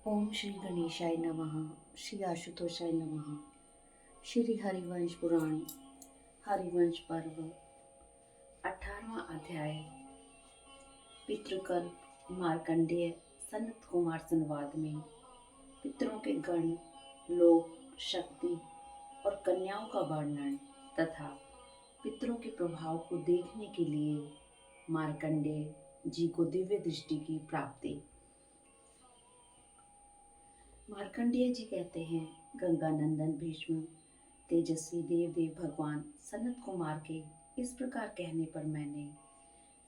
ओम श्री गणेशाय नमः। श्री आशुतोषाय नमः। श्री हरिवंश पुराण हरिवंश पर्व 18वां अध्याय। पितृकल्प मार्कंडेय सनत कुमार संवाद में पितरों के गण, लोक, शक्ति और कन्याओं का वर्णन तथा पितरों के प्रभाव को देखने के लिए मार्कंडेय जी को दिव्य दृष्टि की प्राप्ति। मार्कंडेय जी कहते हैं, गंगानंदन भीष्म तेजस्वी देव भगवान सनत कुमार के इस प्रकार कहने पर मैंने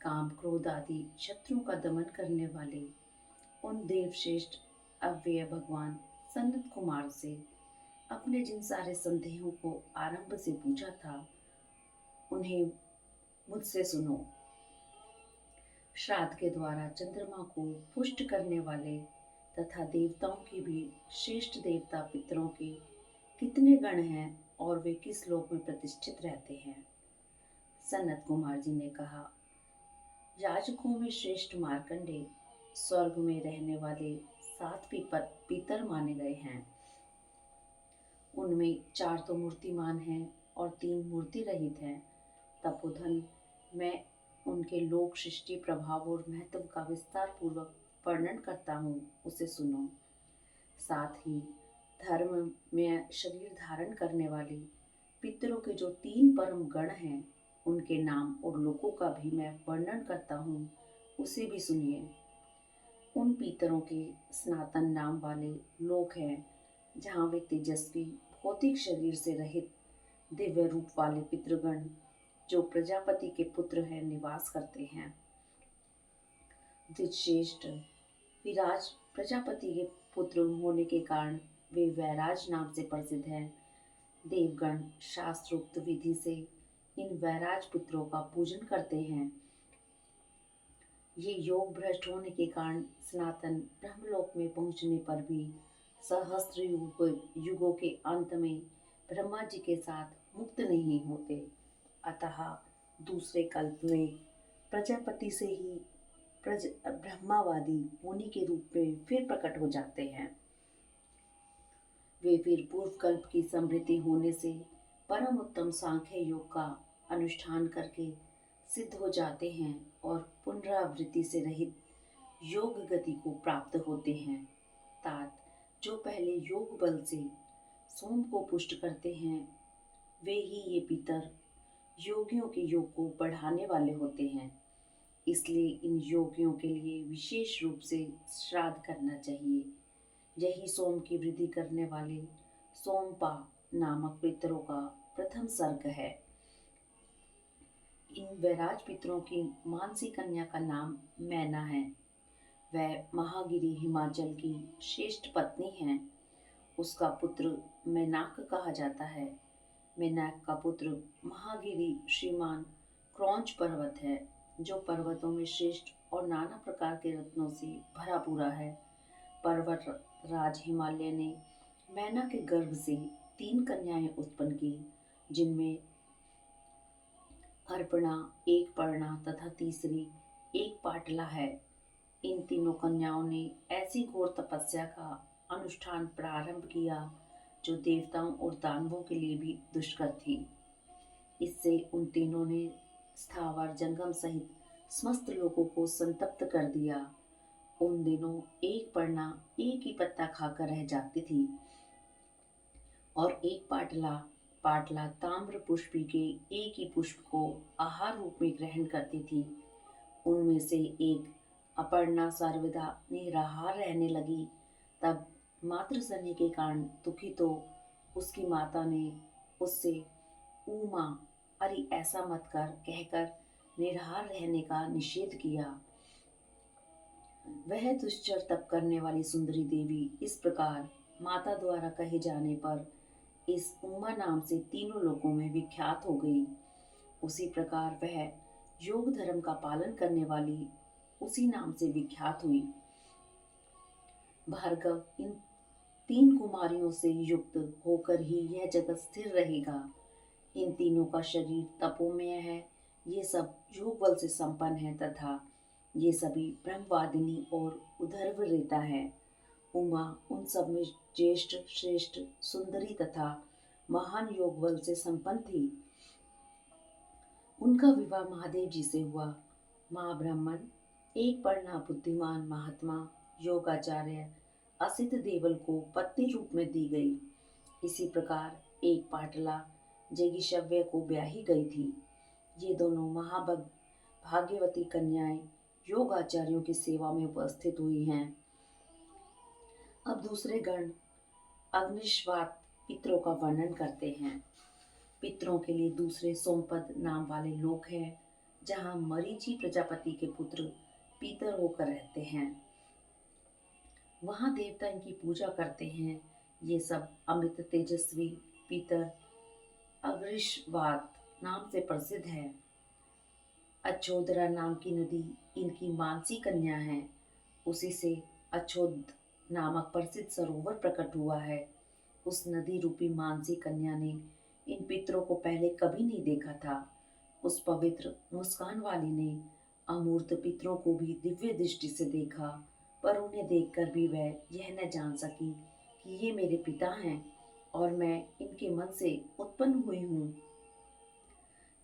काम क्रोध आदि शत्रुओं का दमन करने वाले उन देवश्रेष्ठ अव्यय भगवान सनत कुमार से अपने जिन सारे संदेहों को आरंभ से पूछा था, उन्हें मुझसे सुनो। श्राद्ध के द्वारा चंद्रमा को पुष्ट करने वाले तथा देवताओं के भी श्रेष्ठ देवता पितरों के कितने गण हैं और वे किस लोक में प्रतिष्ठित रहते हैं। सनत कुमार जी ने कहा, याजकों में श्रेष्ठ मार्कंडेय स्वर्ग में रहने वाले 7 पितर माने गए हैं। उनमें 4 तो मूर्तिमान हैं और 3 मूर्ति रहित हैं। तपोधन, मैं उनके लोक सृष्टि प्रभाव और महत्व का विस्तार पूर्वक वर्णन करता हूँ, उसे सुनो। साथ ही धर्म में शरीर धारण करने वाले पितरों के जो 3 परम गण हैं, उनके नाम और लोकों का भी मैं वर्णन करता हूँ, उसे भी सुनिए। उन पितरों के सनातन नाम वाले लोक हैं, जहाँ वे तेजस्वी भौतिक शरीर से रहित दिव्य रूप वाले पितृगण जो प्रजापति के पुत्र हैं निवास करते हैं। द्विजश्रेष्ठ विराज प्रजापति के पुत्र होने के कारण वे वैराज नाम से प्रसिद्ध हैं। देवगण शास्त्रोक्त विधि से इन वैराज पुत्रों का पूजन करते हैं। ये योग भ्रष्ट होने के कारण सनातन ब्रह्मलोक में पहुंचने पर भी सहस्त्र युगों के अंत में ब्रह्मा जी के साथ मुक्त नहीं होते। अतः दूसरे कल्प में प्रजापति से ही ब्रह्मावादी मुनि के रूप में फिर प्रकट हो जाते हैं। वे फिर पूर्व कल्प की समृद्धि होने से परम उत्तम सांख्य योग का अनुष्ठान करके सिद्ध हो जाते हैं और पुनरावृत्ति से रहित योग गति को प्राप्त होते हैं। तात, जो पहले योग बल से सोम को पुष्ट करते हैं, वे ही ये पितर योगियों के योग को बढ़ाने वाले होते हैं। इसलिए इन योगियों के लिए विशेष रूप से श्राद्ध करना चाहिए। यही सोम की वृद्धि करने वाले सोमपा नामक पितरों का प्रथम सर्ग है। इन वैराज पितरों की मानसी कन्या का नाम मैना है। वह महागिरी हिमाचल की श्रेष्ठ पत्नी है। उसका पुत्र मैनाक कहा जाता है। मैनाक का पुत्र महागिरी श्रीमान क्रौंच पर्वत है, जो पर्वतों में श्रेष्ठ और नाना प्रकार के रत्नों से भरा पूरा है। पर्वत राज हिमालय ने मैना के गर्भ से 3 कन्याएं उत्पन्न की, जिनमें अर्पणा, एक पर्णा तथा तीसरी एक पाटला है। इन तीनों कन्याओं ने ऐसी घोर तपस्या का अनुष्ठान प्रारंभ किया जो देवताओं और दानवों के लिए भी दुष्कर थी। इससे उन तीनों ने स्थावर जंगम सहित समस्त लोगों को संतप्त कर दिया। उन दिनों एक पर्णा एक ही पत्ता खाकर रह जाती थी और एक पाटला ताम्र पुष्पी के एक ही पुष्प को आहार रूप में ग्रहण करती थी। उनमें से एक अपर्णा सर्वदा निराहार रहने लगी। तब मातृ शनि के कारण दुखी तो उसकी माता ने उससे उमा, अरे ऐसा मत कर कहकर निराहार रहने का निषेध किया। वह दुश्चर तप करने वाली सुंदरी देवी इस प्रकार माता द्वारा कहे जाने पर इस उमा नाम से तीनों लोगों में विख्यात हो गई। उसी प्रकार वह योग धर्म का पालन करने वाली उसी नाम से विख्यात हुई। भार्गव, इन 3 कुमारियों से युक्त होकर ही यह जगत स्थिर रहेगा। इन तीनों का शरीर तपोमय है। ये सब योग बल से संपन्न है तथा ये सभी ब्रह्मवादिनी और उधर्व रेता है। उमा उन सब में ज्येष्ठ श्रेष्ठ सुंदरी तथा महान योग बल से संपन्न थी। उनका विवाह महादेव जी से हुआ। महाब्राह्मण एक पढ़ना बुद्धिमान महात्मा योगाचार्य असित देवल को पत्नी रूप में दी गई। इसी प्रकार एक पाटला जगिशव्य को ब्याही गई थी। ये दोनों महाभग भाग्यवती कन्याएं योगाचार्यों की सेवा में उपस्थित हुई हैं। अब दूसरे गण अग्निश्वात पितरों का वर्णन करते हैं। पितरों के लिए दूसरे सोमपद नाम वाले लोक हैं, जहाँ मरीचि प्रजापति के पुत्र पीतर होकर रहते हैं। वहाँ देवता इनकी पूजा करते हैं। ये सब अमित तेजस्वी पीतर अग्निश्वात नाम से प्रसिद्ध है। अच्छोदरा नाम की नदी इनकी मानसी कन्या है। उसी से अच्छोद नामक प्रसिद्ध सरोवर प्रकट हुआ है। उस नदी रूपी मानसी कन्या ने इन पितरों को पहले कभी नहीं देखा था। उस पवित्र मुस्कान वाली ने अमूर्त पितरों को भी दिव्य दृष्टि से देखा, पर उन्हें देखकर भी वह यह न जान सकी कि ये मेरे पिता हैं और मैं इनके मन से उत्पन्न हुई हूँ।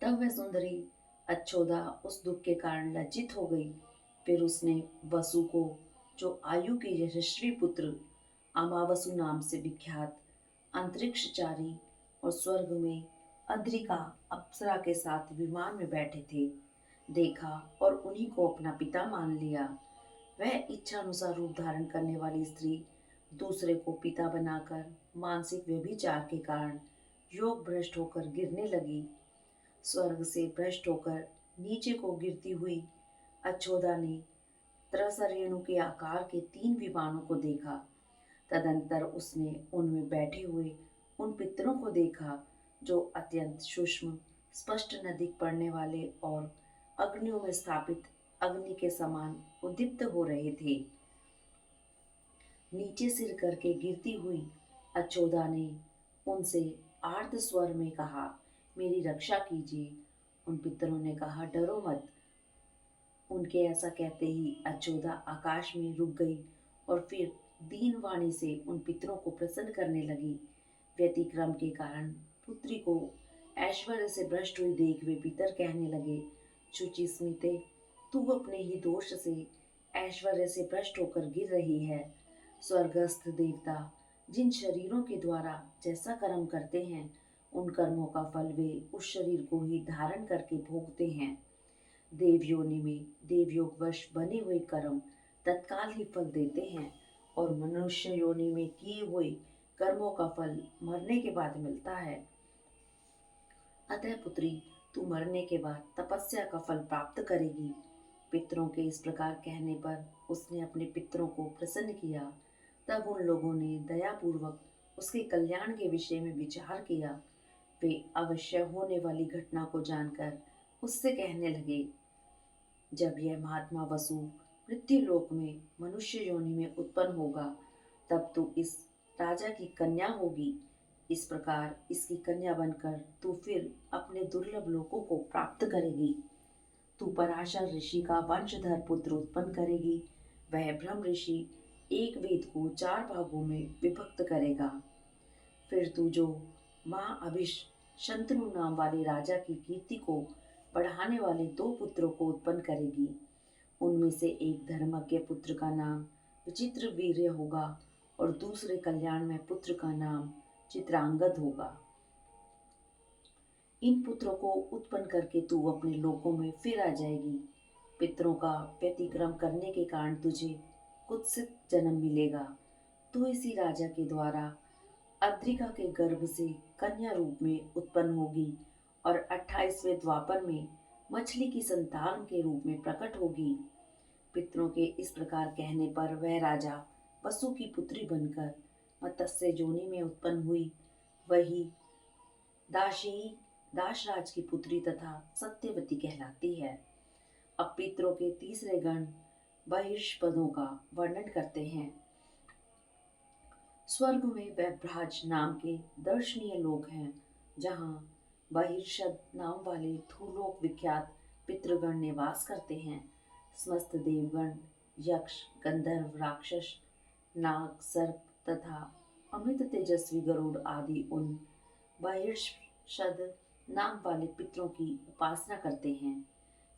तब वह सुंदरी अच्छोदा उस दुख के कारण लज्जित हो गई। फिर उसने वसु को, जो आयु के यशस्वी पुत्र अमावसु नाम से विख्यात अंतरिक्षचारी और स्वर्ग में अद्रिका अप्सरा के साथ विमान में बैठे थे, देखा और उन्हीं को अपना पिता मान लिया। वह इच्छा अनुसार रूप धारण करने वाली स्त्री दूसरे को पिता बनाकर मानसिक व्यभिचार के कारण योग भ्रष्ट होकर गिरने लगी। स्वर्ग से भ्रष्ट होकर नीचे को गिरती हुई अच्छोदा ने त्रस रेणु के आकार के 3 विमानों को देखा। तदंतर उसने उनमें बैठे हुए उन पितरों को देखा, जो अत्यंत सूक्ष्म स्पष्ट न दिख पड़ने वाले और अग्नियों में स्थापित अग्नि के समान उद्दीप्त हो रहे थे। नीचे सिर करके गिरती हुई अच्छोदा ने उनसे आर्त स्वर में कहा, मेरी रक्षा कीजिए। उन पितरों ने कहा, डरो मत। उनके ऐसा कहते ही अच्छोदा आकाश में रुक गई और फिर दीन वाणी से उन पितरों को प्रसन्न करने लगी। व्यतिक्रम के कारण पुत्री को ऐश्वर्य से भ्रष्ट हुई देख वे पितर कहने लगे, शुचि स्मिते, तू अपने ही दोष से ऐश्वर्य से भ्रष्ट होकर गिर रही है। स्वर्गस्थ देवता जिन शरीरों के द्वारा जैसा कर्म करते हैं, उन कर्मों का फल वे उस शरीर को ही धारण करके भोगते हैं। देव योनि में देवयोगवश बने हुए कर्म तत्काल ही फल देते हैं और मनुष्य योनि में किए हुए कर्मों का फल मरने के बाद मिलता है। अतः पुत्री, तू मरने के बाद तपस्या का फल प्राप्त करेगी। पितरों के इस प्रकार कहने पर उसने अपने पितरों को प्रसन्न किया। तब उन लोगों ने दयापूर्वक उसके कल्याण के विषय में विचार किया। वे अवश्य होने वाली घटना को जानकर उससे कहने लगे, जब यह महात्मा वसु मृत्युलोक में मनुष्य योनि में उत्पन्न होगा, तब तू इस राजा की कन्या होगी। इस प्रकार इसकी कन्या बनकर तू फिर अपने दुर्लभ लोकों को प्राप्त करेगी। तू पराशर ऋषि का वंशधर पुत्र उत्पन्न करेगी। वह ब्रह्म ऋषि एक वेद को 4 भागों में विभक्त करेगा। फिर तू जो महाअभिष शंतनु नाम वाले राजा की कीर्ति को बढ़ाने वाले 2 पुत्रों को उत्पन्न करेगी। उनमें से एक धर्मज्ञ पुत्र का नाम विचित्र वीर्य होगा और दूसरे कल्याण में पुत्र का नाम चित्रांगद होगा। इन पुत्रों को उत्पन्न करके तू अपने लोकों में फिर आ जाएगी। पितरों का व्यतिक्रम करने के कारण तुझे कुत्सित जन्म मिलेगा। तू इसी राजा के द्वारा अद्रिका के गर्भ से कन्या रूप में उत्पन्न होगी और 28वें द्वापर में मछली की संतान के रूप में प्रकट होगी। पितरों के इस प्रकार कहने पर वह राजा वसु की पुत्री बनकर मत्स्य योनि में उत्पन्न हुई। वही दासी दासराज की पुत्री तथा सत्यवती कहलाती है। अब पितरों के तीसरे गण बहिष्पदों का वर्णन करते हैं। स्वर्ग में वैभ्राज नाम के दर्शनीय लोग हैं, जहाँ बहिर्षद नाम वाले भूलोक विख्यात पितृगण निवास करते हैं। समस्त देवगण, यक्ष, गंधर्व, राक्षस, नाग, सर्प तथा अमित तेजस्वी गरुड़ आदि उन बहिर्षद नाम वाले पितरों की उपासना करते हैं।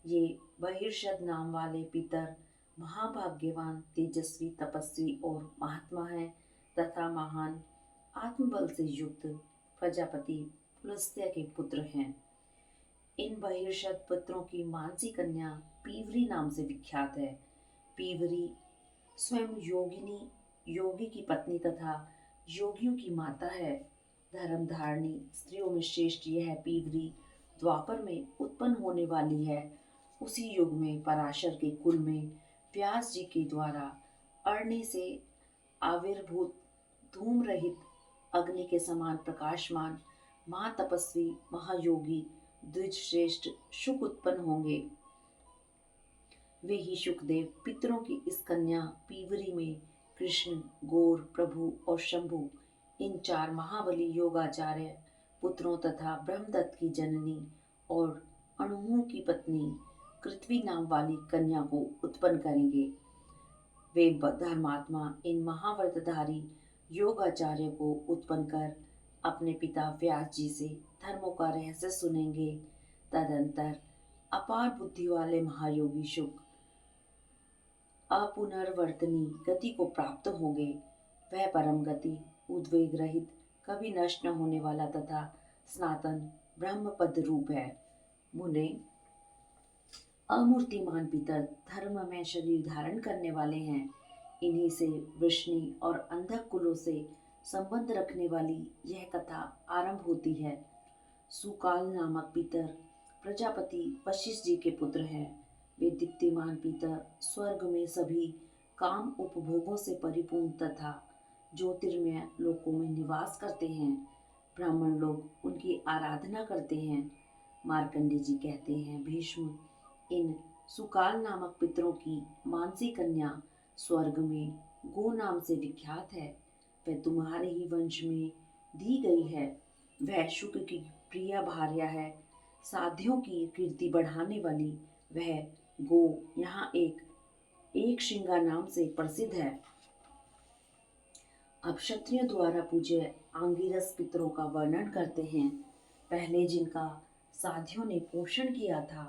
ये बहिर्षद नाम वाले पितर महाभाग्यवान, तेजस्वी, तपस्वी और महात्मा हैं तथा महान आत्मबल से युक्त प्रजापति पुलस्त्य के पुत्र हैं। इन बहिर्षद पुत्रों की मानसी कन्या पीवरी नाम से विख्यात है। पीवरी स्वयं योगिनी, योगी की पत्नी तथा योगियों की माता है। धर्म धारणी स्त्रियों में श्रेष्ठ यह पीवरी द्वापर में उत्पन्न होने वाली है। उसी युग में पराशर के कुल में व्यास जी के द्वारा अरण्य से आविर्भूत धूम रहित अग्नि के समान प्रकाशमान महातपस्वी महायोगी द्विज श्रेष्ठ शुक उत्पन्न होंगे। वे ही शुकदेव पितरों की इस कन्या पीवरी में कृष्ण, गौर, प्रभु और शंभु इन चार महाबली योगाचार्य पुत्रों तथा ब्रह्मदत्त की जननी और अणुमु की पत्नी कृत्वी नाम वाली कन्या को उत्पन्न करेंगे। वे धर्मात्मा इन महाव्रतधारी योगाचार्य को उत्पन्न कर अपने पिता व्यास जी से धर्मों का रहस्य सुनेंगे। तदंतर अपार बुद्धि वाले महायोगी शुक अपुनर्वर्तनी गति को प्राप्त होंगे। वह परम गति उद्वेग रहित, कभी नष्ट न होने वाला तथा सनातन ब्रह्म पद रूप है। मुने, अमूर्तिमान पितर धर्म में शरीर धारण करने वाले हैं। इन्हीं से वृष्णि और अंधक कुलों से संबंध रखने वाली यह कथा आरंभ होती है। सुकाल नामक पितर प्रजापति वशिष्ठ जी के पुत्र हैं। वे दीप्तिमान पितर स्वर्ग में सभी काम उपभोगों से परिपूर्ण तथा ज्योतिर्मय लोकों में निवास करते हैं। ब्राह्मण लोग उनकी आराधना करते हैं। मार्कंडे जी कहते हैं, भीष्म, इन सुकाल नामक पितरों की मानसी कन्या स्वर्ग में गो नाम से विख्यात है। वह तुम्हारे ही वंश में दी गई है। वह शुक की प्रिय भार्या है। साध्यों की कीर्ति बढ़ाने वाली वह गो यहाँ एक श्रृंगा नाम से प्रसिद्ध है। अब क्षत्रियों द्वारा पूज्य आंगिरस पितरों का वर्णन करते हैं। पहले जिनका साध्यों ने पोषण किया था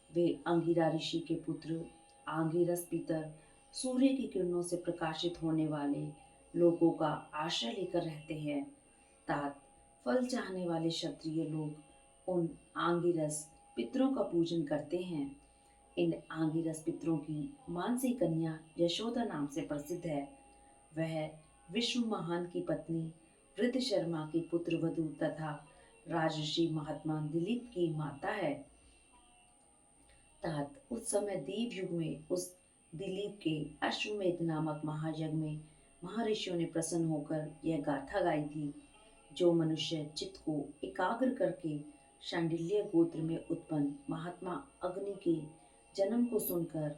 वे अंगिरा ऋषि के पुत्र आंगिरस पितर सूर्य की किरणों से प्रकाशित होने वाले लोगों का आश्रय लेकर रहते हैं। तात फल चाहने वाले क्षत्रिय लोग उन आंगिरस पितरों का पूजन करते हैं। इन आंगिरस पितरों की मानसी कन्या यशोदा नाम से प्रसिद्ध है। वह विष्णु महान की पत्नी वृद्ध शर्मा की पुत्र वधु तथा राजर्षि महात्मा दिलीप की माता है। तात उस समय देव युग में उस दिलीप के अश्वमेध नामक महायज्ञ में महर्षियों ने प्रसन्न होकर यह गाथा गाई थी। जो मनुष्य चित्त को एकाग्र करके शांडिल्य गोत्र में उत्पन्न महात्मा अग्नि के जन्म को सुनकर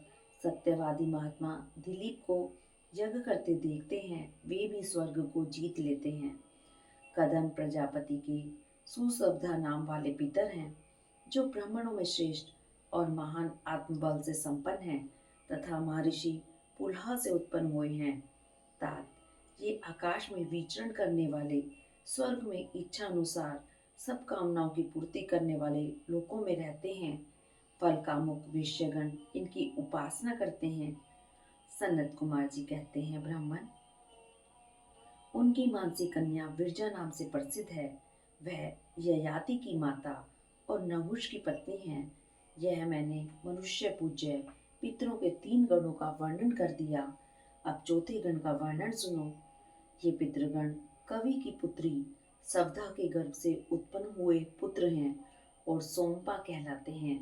सत्यवादी महात्मा दिलीप को यज्ञ करते देखते हैं, वे भी स्वर्ग को जीत लेते हैं। कदम प्रजापति के सुसब्धा नाम वाले पितर हैं, जो ब्राह्मणों में श्रेष्ठ और महान आत्मबल से संपन्न हैं तथा महर्षि पुलहा से उत्पन्न हुए हैं। तात ये आकाश में विचरण करने वाले, स्वर्ग में इच्छा अनुसार सब कामनाओं की पूर्ति करने वाले लोकों में रहते हैं। फल कामुक वेश्यगण इनकी उपासना करते हैं। सनत कुमार जी कहते हैं, ब्राह्मण, उनकी मानसी कन्या विरजा नाम से प्रसिद्ध है। वह ययाति की माता और नहुष की पत्नी है। यह मैंने मनुष्य पूज्य पितरों के 3 गणों का वर्णन कर दिया। अब चौथे गण का वर्णन सुनो। ये पितृगण कवि की पुत्री सवधा के गर्भ से उत्पन्न हुए पुत्र हैं और सोमपा कहलाते हैं।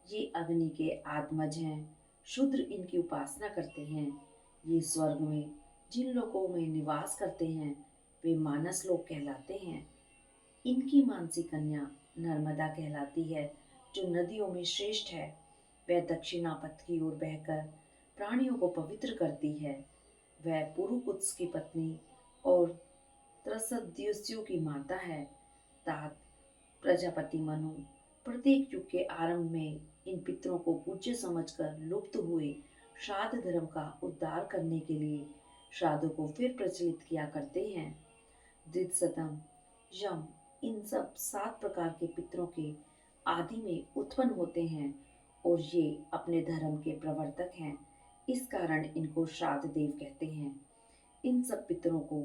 ये अग्नि के आत्मज हैं। शूद्र इनकी उपासना करते हैं। ये स्वर्ग में जिन लोकों में निवास करते हैं वे मानस लोक कहलाते हैं। इनकी मानसी कन्या नर्मदा कहलाती है, जो नदियों में श्रेष्ठ है। वह दक्षिणापथ की ओर बहकर प्राणियों को पवित्र करती है। वह पुरुकुत्स की पत्नी और त्रसद्युस्यु की माता है। तात प्रजापति मनु प्रत्येक युग के आरंभ में इन पितरों को पूज्य समझकर लुप्त हुए श्राद्ध धर्म का उद्धार करने के लिए श्राद्धों को फिर प्रचलित किया करते हैं। द्विजसतम, यम, इन सब 7 प्रकार के पितरों के आदि में उत्पन्न होते हैं और ये अपने धर्म के प्रवर्तक हैं। इस कारण इनको श्राद्ध देव कहते हैं। इन सब पितरों को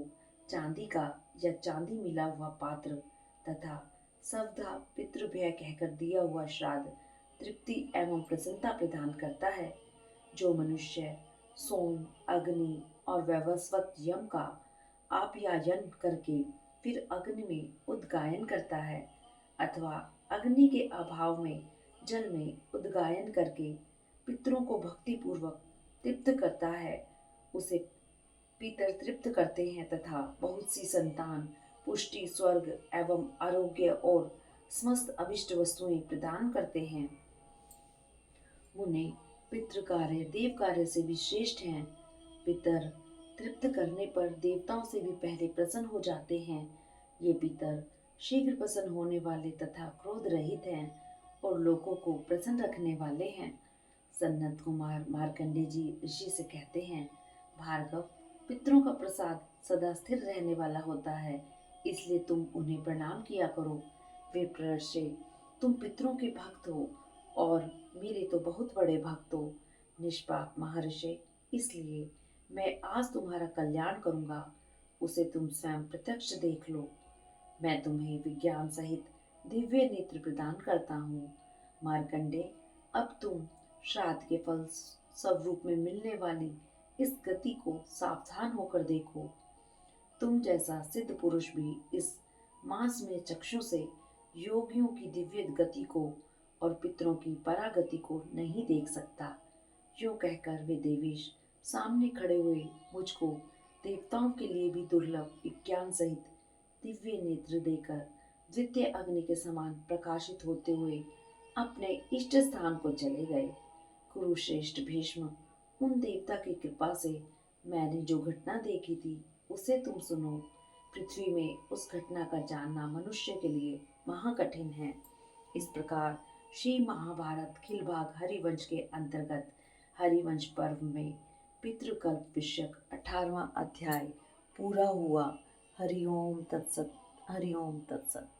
चांदी का या चांदी मिला हुआ पात्र तथा सवधा पितृभय कहकर दिया हुआ श्राद्ध तृप्ति एवं प्रसन्नता प्रदान करता है। जो मनुष्य सोम, अग्नि और वैवस्वत यम का आप्यायन करके फिर अग्नि में उद्गायन करता है अथवा अग्नि के अभाव में जल में उद्गायन करके पितरों को भक्ति पूर्वक तृप्त करता है, उसे पितर तृप्त करते हैं तथा बहुत सी संतान, पुष्टि, स्वर्ग एवं आरोग्य और समस्त अभिष्ट वस्तुएं प्रदान करते हैं। मुने, पितृ कार्य देव कार्य से भी श्रेष्ठ हैं। पितर तृप्त करने पर देवताओं से भी पहले प्रसन्न हो जाते हैं। ये पितर शीघ्र प्रसन्न होने वाले तथा क्रोध रहित हैं और लोगों को प्रसन्न रखने वाले हैं। सनत कुमार मार्कंडे जी ऋषि से कहते हैं, भार्गव, पितरों का प्रसाद सदा स्थिर रहने वाला होता है, इसलिए तुम उन्हें प्रणाम किया करो। विप्रर्षे, तुम पितरों के भक्त हो और मेरे तो बहुत बड़े भक्त हो। निष्पाप महर्षि, इसलिए मैं आज तुम्हारा कल्याण करूंगा, उसे तुम स्वयं प्रत्यक्ष देख लो। मैं तुम्हें विज्ञान सहित दिव्य नेत्र प्रदान करता हूँ। मार्कंडे, अब तुम श्राद्ध के फल स्वरूप में मिलने वाली इस गति को सावधान होकर देखो। तुम जैसा सिद्ध पुरुष भी इस मांस में चक्षु से योगियों की दिव्य गति को और पितरों की परागति को नहीं देख सकता। यूं कहकर वे देवेश सामने खड़े हुए मुझको देवताओं के लिए भी दुर्लभ विज्ञान सहित दिव्य नेत्र देकर द्वितीय अग्नि के समान प्रकाशित होते हुए अपने इष्ट स्थान को चले गए। कुरुश्रेष्ठ भीष्म, उन देवता की कृपा से मैंने जो घटना देखी थी उसे तुम सुनो। पृथ्वी में उस घटना का जानना मनुष्य के लिए महाकठिन है। इस प्रकार श्री महाभारत खिलभाग हरिवंश के अंतर्गत हरिवंश पर्व में पितृकल्प विषयक 18वां अध्याय पूरा हुआ। हरिओम तत्सत। हरिओम तत्सत।